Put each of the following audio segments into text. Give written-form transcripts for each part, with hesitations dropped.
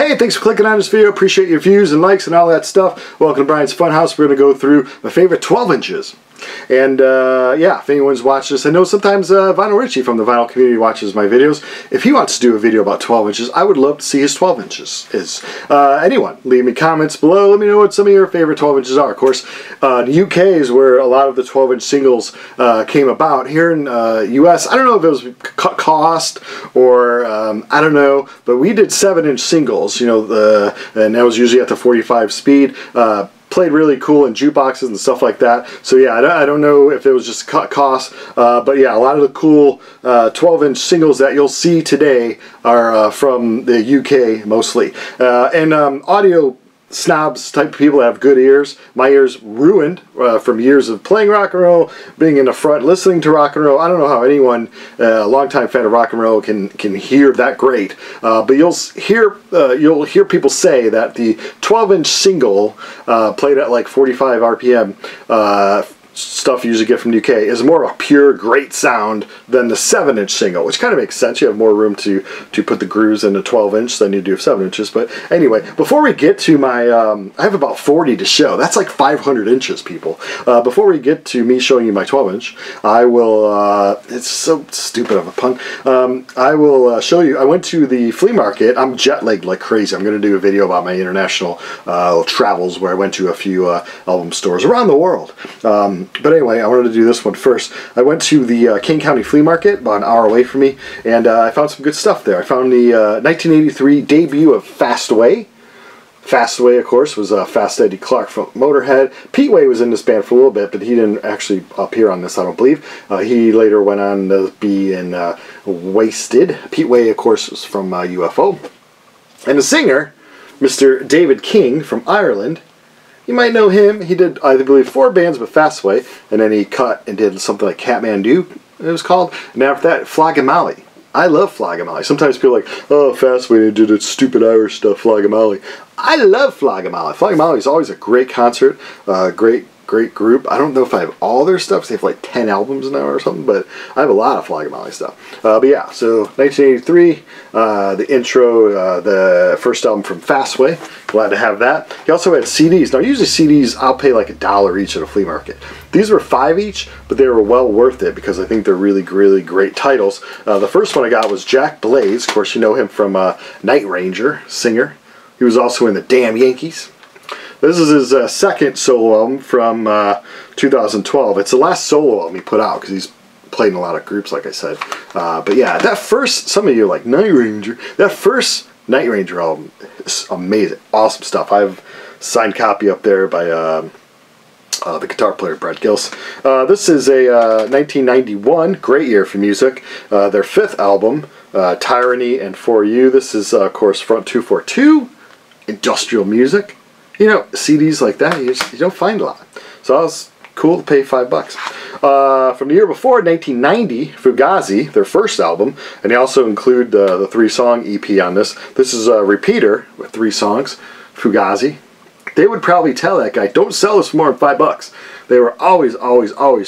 Hey, thanks for clicking on this video. Appreciate your views and likes and all that stuff. Welcome to Brian's Funhouse. We're going to go through my favorite 12 inches. And yeah, if anyone's watched this, I know sometimes Vinyl Richie from the vinyl community watches my videos. If he wants to do a video about 12 inches, I would love to see his 12 inches. Anyone, leave me comments below. Let me know what some of your favorite 12 inches are. Of course, the UK is where a lot of the 12-inch singles came about. Here in US, I don't know if it was cost or I don't know, but we did 7-inch singles, you know, and that was usually at the 45 speed. Played really cool in jukeboxes and stuff like that. So yeah, I don't know if it was just cost, but yeah, a lot of the cool 12-inch singles that you'll see today are from the UK mostly. And audio snobs type of people that have good ears. My ears ruined from years of playing rock and roll, being in the front, listening to rock and roll. I don't know how anyone, a longtime fan of rock and roll, can hear that great. But you'll hear people say that the 12-inch single played at like 45 RPM stuff you usually get from the UK is more of a pure great sound than the 7-inch single, which kind of makes sense. You have more room to put the grooves in the 12-inch than you do 7 inches. But anyway, before we get to my I have about 40 to show. That's like 500 inches, people. Before we get to me showing you my 12-inch, I will it's so stupid of a pun. I will show you. I went to the flea market. I'm jet lagged like crazy. I'm going to do a video about my international travels where I went to a few album stores around the world. But anyway, I wanted to do this one first. I went to the King County Flea Market, about an hour away from me, and I found some good stuff there. I found the 1983 debut of Fastway. Fastway, of course, was Fast Eddie Clarke from Motorhead. Pete Way was in this band for a little bit, but he didn't actually appear on this, I don't believe. He later went on to be in Wasted. Pete Way, of course, was from UFO. And the singer, Mr. David King from Ireland. You might know him. He did, I believe, 4 bands with Fastway, and then he cut and did something like Catmandu, it was called. And after that, Flogamally. I love Flogamally. Sometimes people are like, oh, Fastway, they did that stupid Irish stuff, Flogamally. I love Flogamally. Flogamally is always a great concert, great group. I don't know if I have all their stuff, they have like 10 albums now or something, but I have a lot of Flogamally stuff. But yeah, so 1983, the intro, the first album from Fastway. Glad to have that. He also had CDs. Now usually CDs I'll pay like $1 each at a flea market. These were $5 each, but they were well worth it because I think they're really great titles. The first one I got was Jack Blaze. Of course you know him from Night Ranger, singer. He was also in the Damn Yankees. This is his second solo album from 2012. It's the last solo album he put out because he's played in a lot of groups, like I said. But yeah, that first, some of you are like, Night Ranger. That first Night Ranger album is amazing. Awesome stuff. I have a signed copy up there by the guitar player, Brett Gills. This is a 1991, great year for music. Their 5th album, Tyranny and For You. This is, of course, Front 242, industrial music. You know, CDs like that, you don't find a lot. So it was cool to pay $5. From the year before, 1990, Fugazi, their first album, and they also include the 3-song EP on this. This is a repeater with 3 songs, Fugazi. They would probably tell that guy, don't sell this for more than $5. They were always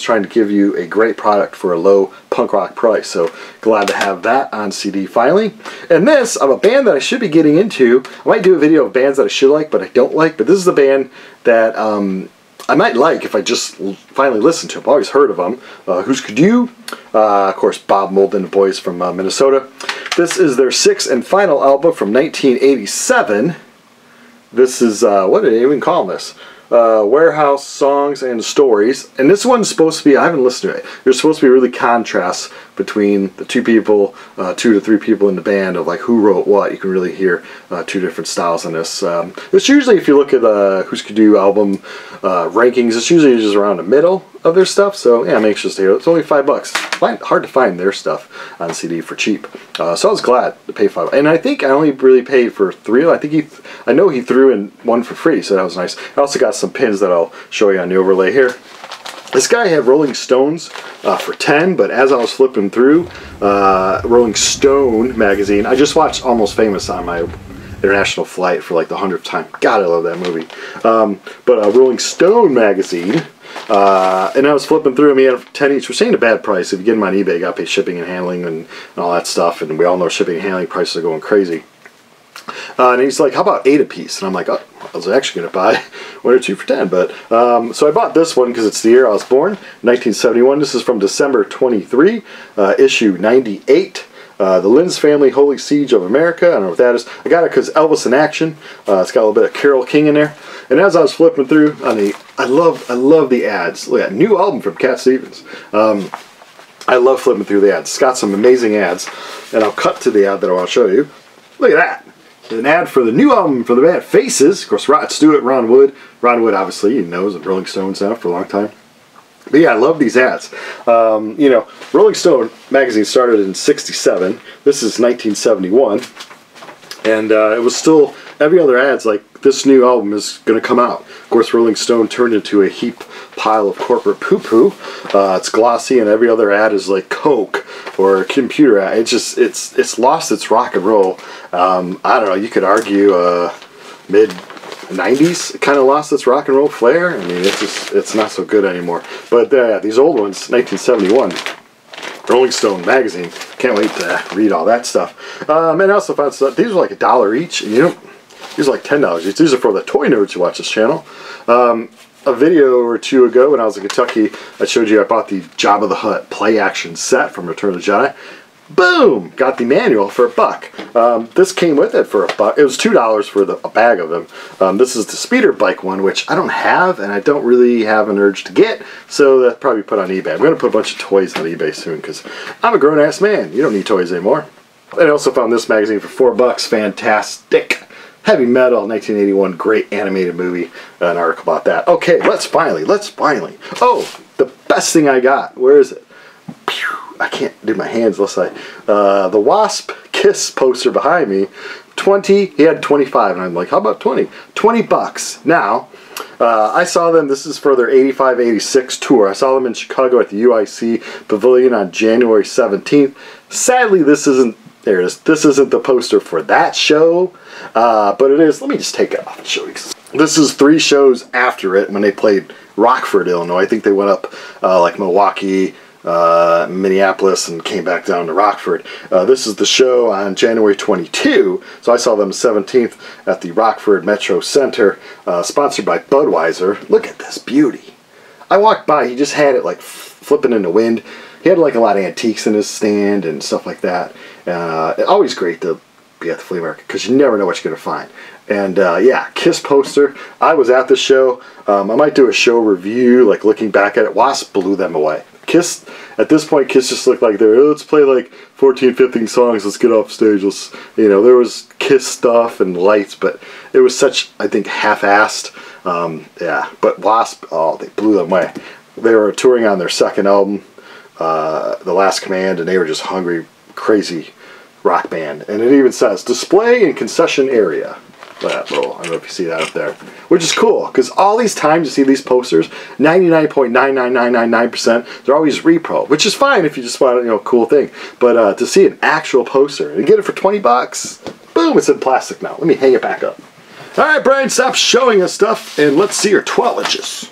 trying to give you a great product for a low punk rock price. So glad to have that on CD finally. And this, of a band that I should be getting into. I might do a video of bands that I should like, but I don't like. But this is a band that I might like if I just finally listen to them. I've always heard of them. Who's Could You? Of course, Bob Mould and the boys from Minnesota. This is their 6th and final album from 1987. This is, what did they even call this? Warehouse Songs and Stories. And this one's supposed to be, I haven't listened to it. There's supposed to be really contrasts between the 2 people, 2 to 3 people in the band of like who wrote what. You can really hear 2 different styles in this. It's usually, if you look at Who's Could You album rankings, it's usually just around the middle of their stuff. So yeah, I'm anxious to hear it. It's only $5. Hard to find their stuff on CD for cheap. So I was glad to pay $5. And I think I only really paid for 3. I know he threw in 1 for free, so that was nice. I also got some pins that I'll show you on the overlay here. This guy had Rolling Stones for 10, but as I was flipping through Rolling Stone magazine, I just watched Almost Famous on my international flight for like the 100th time. God, I love that movie. But Rolling Stone magazine, and I was flipping through them, he had 10 each. We're saying a bad price. If you get them on eBay, you got to pay shipping and handling and all that stuff, and we all know shipping and handling prices are going crazy. And he's like, how about 8 a piece? And I'm like, oh, I was actually going to buy 1 or 2 for 10. But so I bought this one because it's the year I was born, 1971. This is from December 23, issue 98. The Lynn's Family Holy Siege of America. I don't know what that is. I got it because Elvis in Action. It's got a little bit of Carole King in there. And as I was flipping through on the, I love the ads. Look at that new album from Cat Stevens. I love flipping through the ads. It's got some amazing ads, and I'll cut to the ad that I want to show you. Look at that. An ad for the new album for the band Faces. Of course, Rod Stewart, Ron Wood. Ron Wood, obviously, you know, is Rolling Stones now for a long time. But yeah, I love these ads. You know, Rolling Stone magazine started in '67. This is 1971. And it was still, every other ad's like, this new album is going to come out. Of course, Rolling Stone turned into a heap pile of corporate poo-poo. It's glossy, and every other ad is like Coke or a computer ad. It's just, it's lost its rock and roll. I don't know, you could argue mid-90s, it kind of lost its rock and roll flair. I mean, it's not so good anymore. But these old ones, 1971. Rolling Stone magazine. Can't wait to read all that stuff. And I also found stuff. These are like $1 each. And, you know, these are like $10 each. These are for the toy nerds who watch this channel. A video or two ago when I was in Kentucky, I showed you I bought the Jabba the Hutt play action set from Return of the Jedi. Boom! Got the manual for $1. This came with it for $1. It was $2 for a bag of them. This is the speeder bike one, which I don't have, and I don't really have an urge to get, so that's probably put on eBay. I'm going to put a bunch of toys on eBay soon, because I'm a grown-ass man. You don't need toys anymore. And I also found this magazine for $4. Fantastic. Heavy Metal, 1981, great animated movie. An article about that. Okay, let's finally. Oh, the best thing I got. Where is it? Pew. I can't do my hands unless I... the Wasp Kiss poster behind me, 20, he had 25, and I'm like, how about 20? $20. Now, I saw them, this is for their 85-86 tour. I saw them in Chicago at the UIC Pavilion on January 17th. Sadly, this isn't, there it is, this isn't the poster for that show, but it is, let me just take it off and show you. This is 3 shows after it when they played Rockford, Illinois. I think they went up like Milwaukee, Minneapolis, and came back down to Rockford. This is the show on January 22, so I saw them 17th at the Rockford Metro Center, sponsored by Budweiser. Look at this beauty. I walked by, he just had it like flipping in the wind. He had like a lot of antiques in his stand and stuff like that. Always great to be at the flea market because you never know what you're going to find. And yeah, Kiss poster. I was at the show. I might do a show review, like looking back at it. Wasp blew them away. Kiss, at this point, Kiss just looked like they're, let's play like 14, 15 songs, let's get off stage, let's, you know, there was Kiss stuff and lights, but it was such, I think, half-assed. Yeah, but Wasp, oh, they blew them away. They were touring on their second album, The Last Command, and they were just hungry, crazy rock band. And it even says, display in concession area. That little, I don't know if you see that up there, which is cool because all these times you see these posters, 99.99999%, they're always repro, which is fine if you just want, you know, a cool thing. But to see an actual poster and get it for $20, boom, it's in plastic now. Let me hang it back up. All right, Brian, stop showing us stuff and let's see your 12 inches.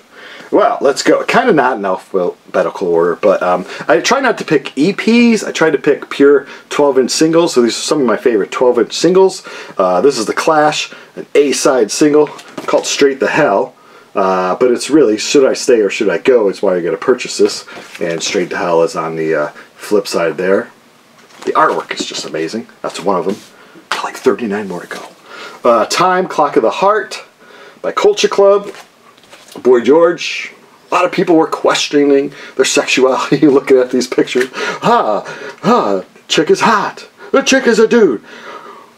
Well, let's go. Kind of not in alphabetical order, but I try not to pick EPs. I try to pick pure 12-inch singles. So these are some of my favorite 12-inch singles. This is The Clash, an A-side single called Straight the Hell. But it's really Should I Stay or Should I Go is why you're going to purchase this. And Straight to Hell is on the flip side there. The artwork is just amazing. That's one of them. Like 39 more to go. Time, Clock of the Heart by Culture Club. Boy George. A lot of people were questioning their sexuality looking at these pictures. Chick is hot. The chick is a dude.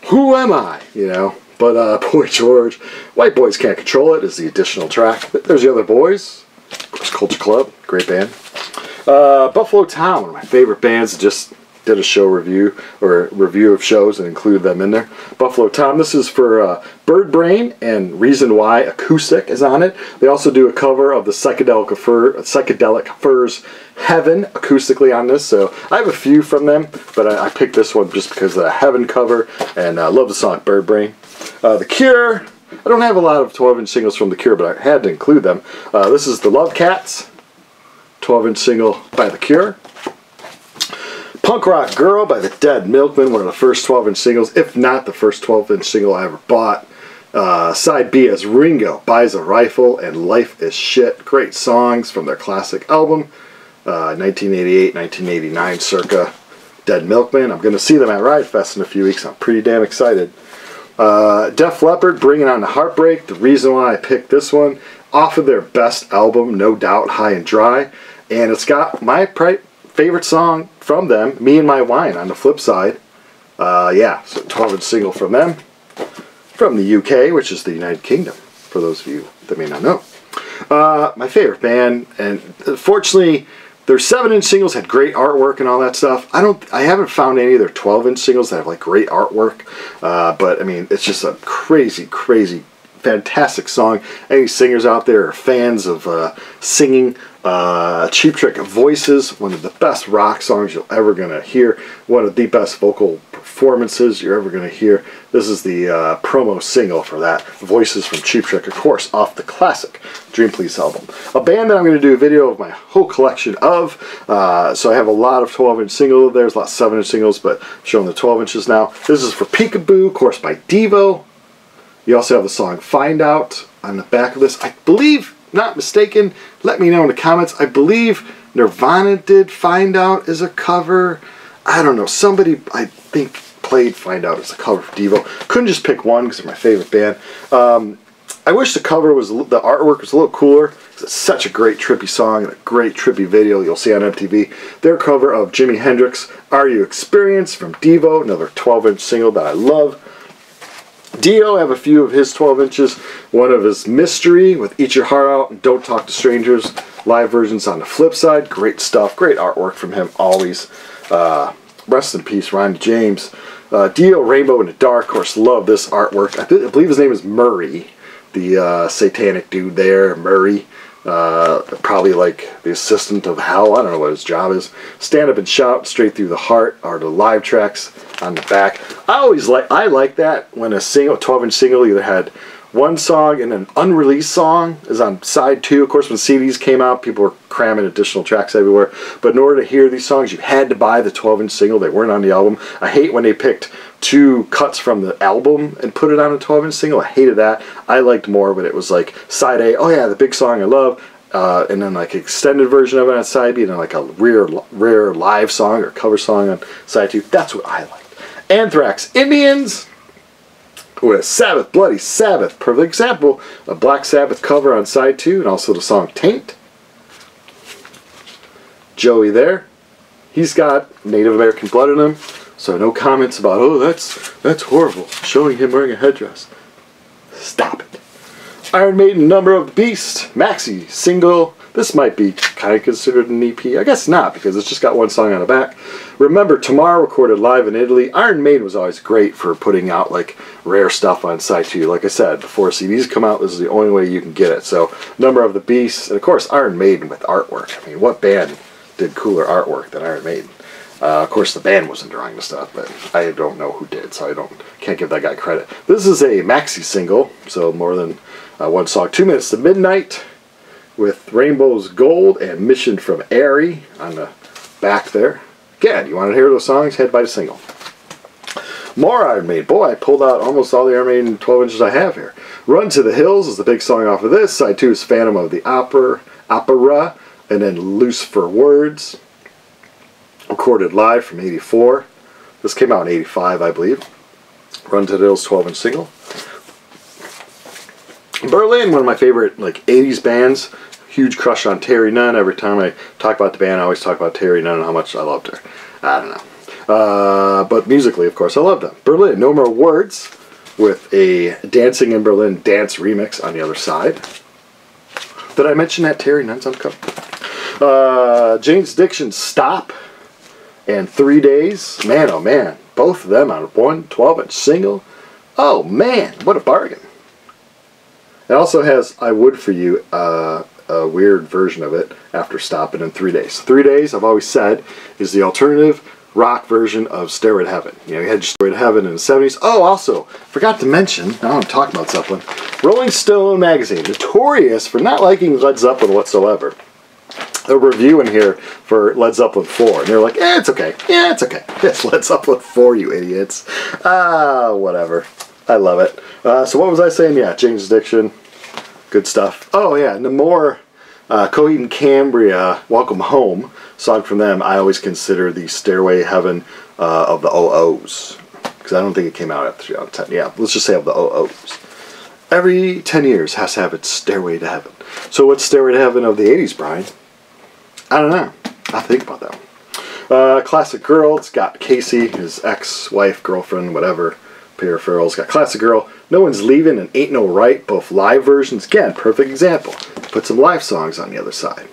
Who am I? You know. But Boy George, White Boys Can't Control It is the additional track. There's the Other Boys. Of course, Culture Club, great band. Buffalo Town, one of my favorite bands. Just did a show review, or review of shows and included them in there. Buffalo Town, this is for Bird Brain, and Reason Why Acoustic is on it. They also do a cover of the Psychedelic Furs Heaven acoustically on this, so I have a few from them, but I picked this one just because of the Heaven cover, and I love the song Bird Brain. The Cure, I don't have a lot of 12-inch singles from The Cure, but I had to include them. This is the Love Cats, 12-inch single by The Cure. Punk Rock Girl by the Dead Milkmen, one of the first 12-inch singles, if not the first 12-inch single I ever bought. Side B has Ringo, Buys a Rifle, and Life is Shit. Great songs from their classic album, 1988, 1989 circa. Dead Milkmen. I'm going to see them at Riot Fest in a few weeks. I'm pretty damn excited. Def Leppard, Bringing on the Heartbreak. The reason why I picked this one, off of their best album, no doubt, High and Dry. And it's got my favorite song from them, Me and My Wine, on the flip side. Yeah, so 12-inch single from them. From the UK, which is the United Kingdom, for those of you that may not know. My favorite band, and fortunately, their 7-inch singles had great artwork and all that stuff. I haven't found any of their 12-inch singles that have like great artwork, but I mean, it's just a crazy, crazy, fantastic song. Any singers out there are fans of singing. Cheap Trick Voices, one of the best rock songs you're ever going to hear. One of the best vocal performances you're ever going to hear. This is the promo single for that. Voices from Cheap Trick, of course, off the classic Dream Police album. A band that I'm going to do a video of my whole collection of. So I have a lot of 12-inch singles. There's a lot of 7-inch singles, but I'm showing the 12 inches now. This is for Peekaboo, of course, by Devo. You also have the song Find Out on the back of this. I believe, not mistaken, let me know in the comments, I believe Nirvana did Find Out as a cover. I don't know, somebody I think played Find Out as a cover for Devo. Couldn't just pick one because they're my favorite band. I wish the cover was, the artwork was a little cooler. It's such a great trippy song and a great trippy video you'll see on MTV. Their cover of Jimi Hendrix, Are You Experienced from Devo, another 12-inch single that I love. Dio, I have a few of his 12 inches. One of his Mystery with Eat Your Heart Out and Don't Talk to Strangers. Live versions on the flip side. Great stuff. Great artwork from him always. Rest in peace, Ronnie James. Dio, Rainbow in the Dark. Of course, love this artwork. I believe his name is Murray. The satanic dude there, Murray. Probably like the assistant of hell. I don't know what his job is. Stand Up and Shout, Straight Through the Heart are the live tracks on the back. I like that when a single 12-inch single either had one song and an unreleased song is on side 2. Of course, when CDs came out, people were cramming additional tracks everywhere. But in order to hear these songs, you had to buy the 12-inch single. They weren't on the album. I hate when they picked 2 cuts from the album and put it on a 12-inch single. I hated that. I liked more, but it was like side A, oh yeah, the big song I love, and then like extended version of it on side B, and then like a rare live song or cover song on side 2. That's what I liked. Anthrax Indians with Sabbath, Bloody Sabbath. Perfect example. A Black Sabbath cover on side 2, and also the song Taint. Joey there. He's got Native American blood in him, so no comments about, oh, that's horrible, showing him wearing a headdress. Stop it. Iron Maiden, Number of the Beast, maxi single. This might be kind of considered an EP. I guess not, because it's just got one song on the back. Remember Tomorrow, recorded live in Italy. Iron Maiden was always great for putting out like rare stuff on side 2. Like I said, before CDs come out, this is the only way you can get it. So Number of the Beast, and of course Iron Maiden with artwork. I mean, what band did cooler artwork than Iron Maiden? Of course, the band wasn't drawing the stuff, but I don't know who did, so can't give that guy credit. This is a maxi single, so more than one song. 2 Minutes to Midnight with Rainbow's Gold and Mission from Airy on the back there. Again, you want to hear those songs? Head by the single. More Iron Maiden. Boy, I pulled out almost all the Iron Maiden 12 inches I have here. Run to the Hills is the big song off of this. Side 2 is Phantom of the Opera, and then Loose for Words. Recorded live from '84. This came out in '85, I believe. Run to the Hills 12-inch single. Berlin, one of my favorite like 80s bands. Huge crush on Terry Nunn. Every time I talk about the band, I always talk about Terry Nunn and how much I loved her. I don't know. But musically, of course, I love them. Berlin, No More Words, with a Dancing in Berlin dance remix on the other side. Did I mention that Terry Nunn's on the cover? Jane's Addiction, Stop, and 3 Days. Man, oh man. Both of them on one 12-inch single. Oh man, what a bargain. It also has I Would For You, a weird version of it after Stop and in 3 Days. 3 Days, I've always said, is the alternative rock version of Stairway to Heaven. You know, you had Stairway to Heaven in the 70s. Oh, also, forgot to mention, now I'm talking about Zeppelin, Rolling Stone magazine, notorious for not liking Led Zeppelin whatsoever. a review in here for Led Zeppelin 4. And they're like, it's okay. Yeah, it's okay. It's Led Zeppelin 4, you idiots. Whatever. I love it. So what was I saying? Yeah, Jane's Addiction. Good stuff. Oh, yeah, Namor, Coheed and Cambria, Welcome Home. Song from them, I always consider the Stairway Heaven of the OOs. Because I don't think it came out after 2010. Yeah, let's just say of the OOs. Every 10 years has to have its Stairway to Heaven. So what's Stairway to Heaven of the 80s, Brian? I don't know. I'll think about that one. Classic Girl. It's got Casey, his ex-wife, girlfriend, whatever. Peripherals. Got Classic Girl. No One's Leaving and Ain't No Right. Both live versions. Again, perfect example. Put some live songs on the other side.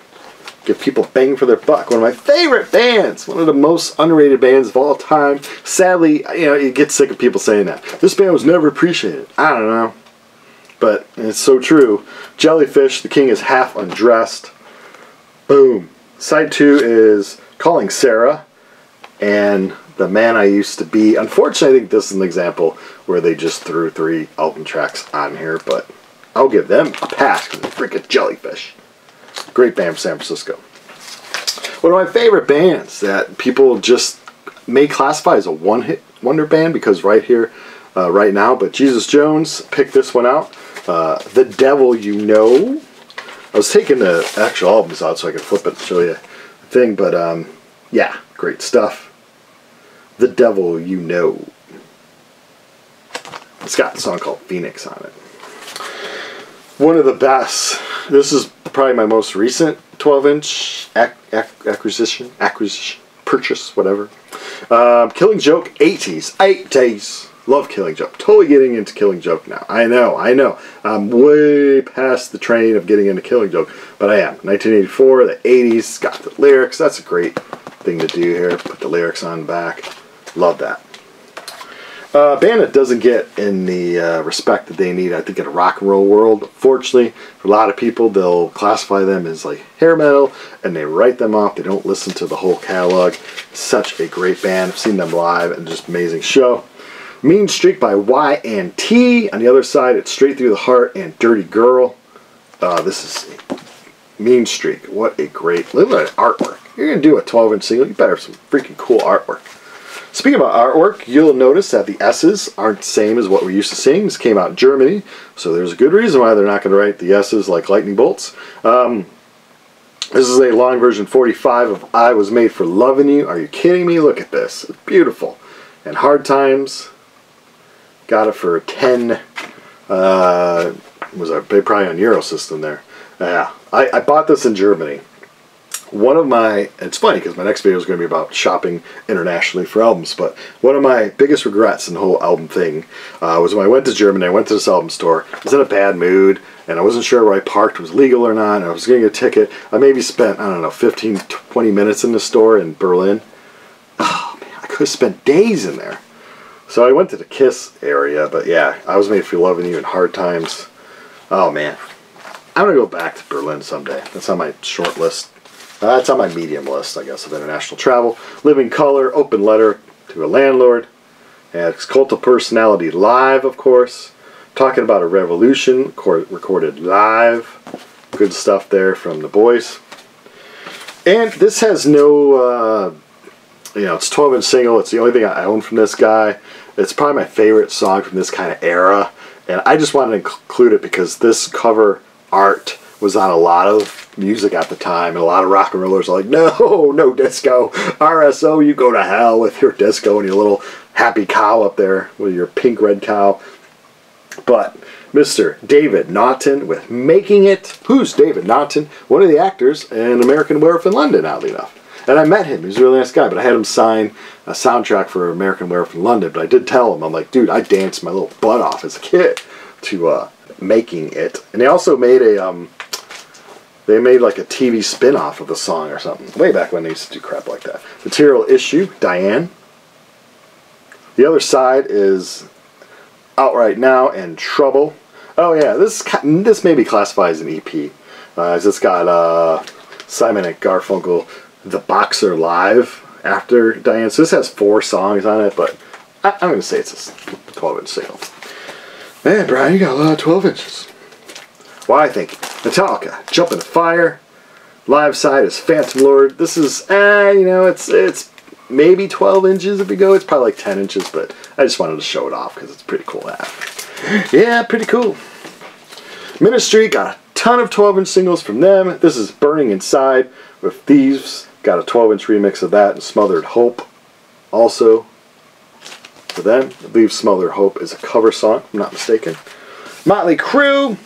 Give people bang for their buck. One of my favorite bands. One of the most underrated bands of all time. Sadly, you know, you get sick of people saying that. This band was never appreciated. I don't know. But it's so true. Jellyfish, The King is Half Undressed. Boom. Side 2 is Calling Sarah and The Man I Used to Be. Unfortunately, I think this is an example where they just threw 3 album tracks on here, but I'll give them a pass because they're freaking Jellyfish. Great band from San Francisco. One of my favorite bands that people just may classify as a one-hit wonder band because right here, right now, but Jesus Jones picked this one out. The Devil You Know. I was taking the actual albums out so I could flip it and show you the thing, but yeah, great stuff. The Devil You Know. It's got a song called Phoenix on it. One of the best. This is probably my most recent 12-inch acquisition, purchase, whatever. Killing Joke 80s. Love Killing Joke. Totally getting into Killing Joke now. I know. I'm way past the train of getting into Killing Joke, but I am. 1984, the 80s, got the lyrics. That's a great thing to do here. Put the lyrics on back. Love that. Band that doesn't get in the respect that they need, I think, in a rock and roll world. Fortunately, for a lot of people, they'll classify them as like hair metal, and they write them off. They don't listen to the whole catalog. Such a great band. I've seen them live, and just amazing show. Mean Streak by Y&T. On the other side, it's Straight Through the Heart and Dirty Girl. This is Mean Streak. What a great... Look at that artwork. You're going to do a 12-inch single, you better have some freaking cool artwork. Speaking about artwork, you'll notice that the S's aren't the same as what we're used to seeing. This came out in Germany, so there's a good reason why they're not going to write the S's like lightning bolts. This is a long version 45 of I Was Made for Loving You. Are you kidding me? Look at this. It's beautiful. And Hard Times... Got it for 10, was I probably on Eurosystem there. Yeah, I bought this in Germany. One of my, it's funny because my next video is going to be about shopping internationally for albums, but one of my biggest regrets in the whole album thing was when I went to Germany, I went to this album store, I was in a bad mood, and I wasn't sure where I parked was legal or not, and I was getting a ticket. I maybe spent, I don't know, 15, 20 minutes in the store in Berlin. Oh man, I could have spent days in there. So I went to the Kiss area, but yeah, I Was Made for Loving You and Hard Times. Oh man, I'm going to go back to Berlin someday. That's on my short list. That's on my medium list, I guess, of international travel. Living Color, Open Letter to a Landlord. And Cult of Personality live, of course. Talking About a Revolution, recorded live. Good stuff there from the boys. And this has no... you know, it's 12-inch single. It's the only thing I own from this guy. It's probably my favorite song from this kind of era. And I just wanted to include it because this cover art was on a lot of music at the time. And a lot of rock and rollers are like, no, no disco. RSO, you go to hell with your disco and your little happy cow up there with your pink red cow. But Mr. David Naughton with Making It. Who's David Naughton? One of the actors in American Werewolf in London, oddly enough. And I met him. He was a really nice guy, but I had him sign a soundtrack for American Werewolf in London. But I did tell him, I'm like, dude, I danced my little butt off as a kid to Making It. And they also made a, they made like a TV spin-off of the song or something. Way back when they used to do crap like that. Material Issue, Diane. The other side is Out Right Now and Trouble. Oh yeah, this may be classified as an EP. It's got Simon and Garfunkel, The Boxer Live after Diane. So this has 4 songs on it, but I'm going to say it's a 12-inch single. Man, Brian, you got a lot of 12 inches. Well, I think Metallica, Jump in the Fire, Live side is Phantom Lord. This is, you know, it's maybe 12 inches if we go. It's probably like 10 inches, but I just wanted to show it off because it's pretty cool to have. Yeah, pretty cool. Ministry got a ton of 12-inch singles from them. This is Burning Inside with Thieves. Got a 12-inch remix of that, and Smothered Hope also for them. I believe Smothered Hope is a cover song, if I'm not mistaken. Motley Crue.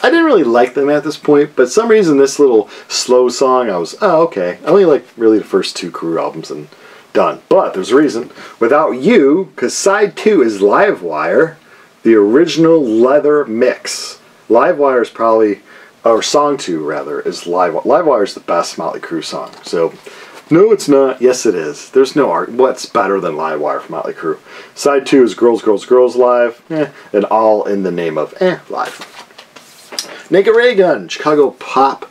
I didn't really like them at this point, but for some reason this little slow song, I was, oh, okay. I only like really the first 2 Crue albums and done. But there's a reason. Without You, because side 2 is Livewire, the original leather mix. Livewire is probably, or song 2 rather, is Livewire. Livewire is the best Motley Crue song. So, no it's not. Yes it is. There's no art. What's better than Livewire from Motley Crue? Side 2 is Girls, Girls, Girls Live, and All in the Name of, live. Naked Ray Gun, Chicago punk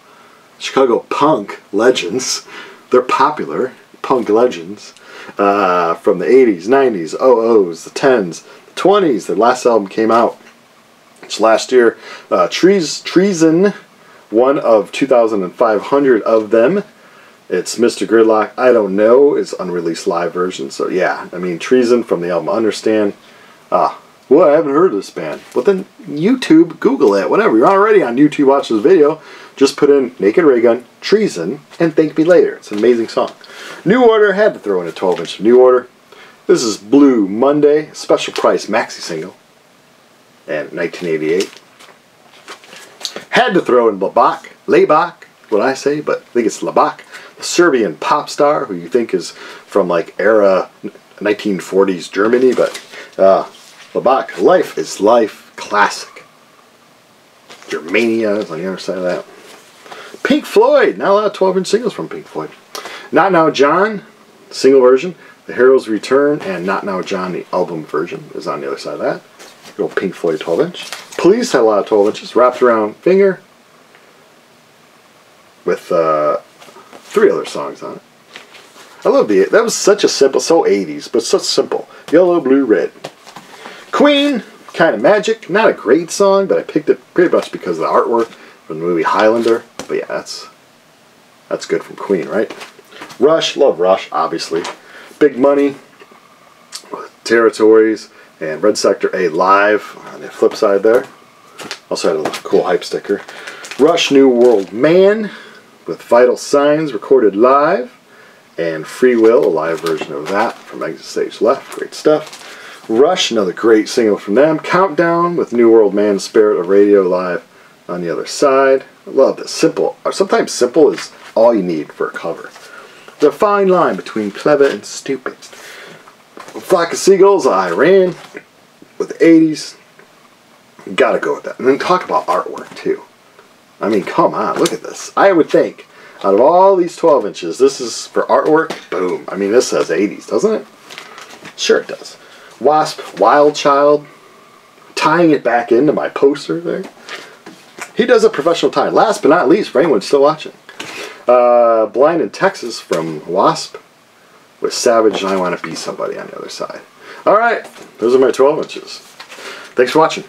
legends. They're popular punk legends from the 80s, 90s, 00s, the 10s, the 20s. Their last album came out last year. Treason, one of 2,500 of them. It's Mr. Gridlock. I Don't Know is unreleased live version. So yeah, I mean Treason from the album Understand. Well, I haven't heard of this band. Well, then YouTube, Google it, whatever. You're already on YouTube watching this video. Just put in Naked Ray Gun, Treason, and Thank Me Later. It's an amazing song. New Order, had to throw in a 12-inch New Order. This is Blue Monday, special price maxi single, and 1988. Had to throw in Labak, what I say, but I think it's Labak, the Serbian pop star who you think is from like era 1940s Germany, but Labak, Life is Life, classic. Germania is on the other side of that. Pink Floyd, not a lot of 12-inch singles from Pink Floyd. Not Now John, single version. The Heroes Return, and Not Now John, the album version, is on the other side of that. Good old Pink Floyd 12-inch. Police had a lot of 12 inches. Wrapped Around Finger, with 3 other songs on it. I love that was such a simple, so 80s, but so simple. Yellow, Blue, Red. Queen, Kind of Magic, not a great song, but I picked it pretty much because of the artwork from the movie Highlander. But yeah, that's good from Queen, right? Rush, love Rush, obviously. Big Money, Territories, and Red Sector A Live on the flip side there. Also had a little cool hype sticker. Rush, New World Man, with Vital Signs recorded live, and Free Will, a live version of that from Exit Stage Left. Great stuff. Rush, another great single from them. Countdown with New World Man, Spirit of Radio live on the other side. I love this. Simple. Or sometimes simple is all you need for a cover. There's a fine line between clever and stupid. Flock of Seagulls, Iran with the 80s. Gotta go with that. And then talk about artwork too. I mean, come on, look at this. I would think out of all these 12 inches, this is for artwork. Boom. I mean, this says 80s, doesn't it? Sure it does. Wasp, Wild Child, tying it back into my poster there. He does a professional tie. Last but not least, for anyone still watching, Blind in Texas from Wasp with Savage and I Want to Be Somebody on the other side. Alright, those are my 12 inches. Thanks for watching.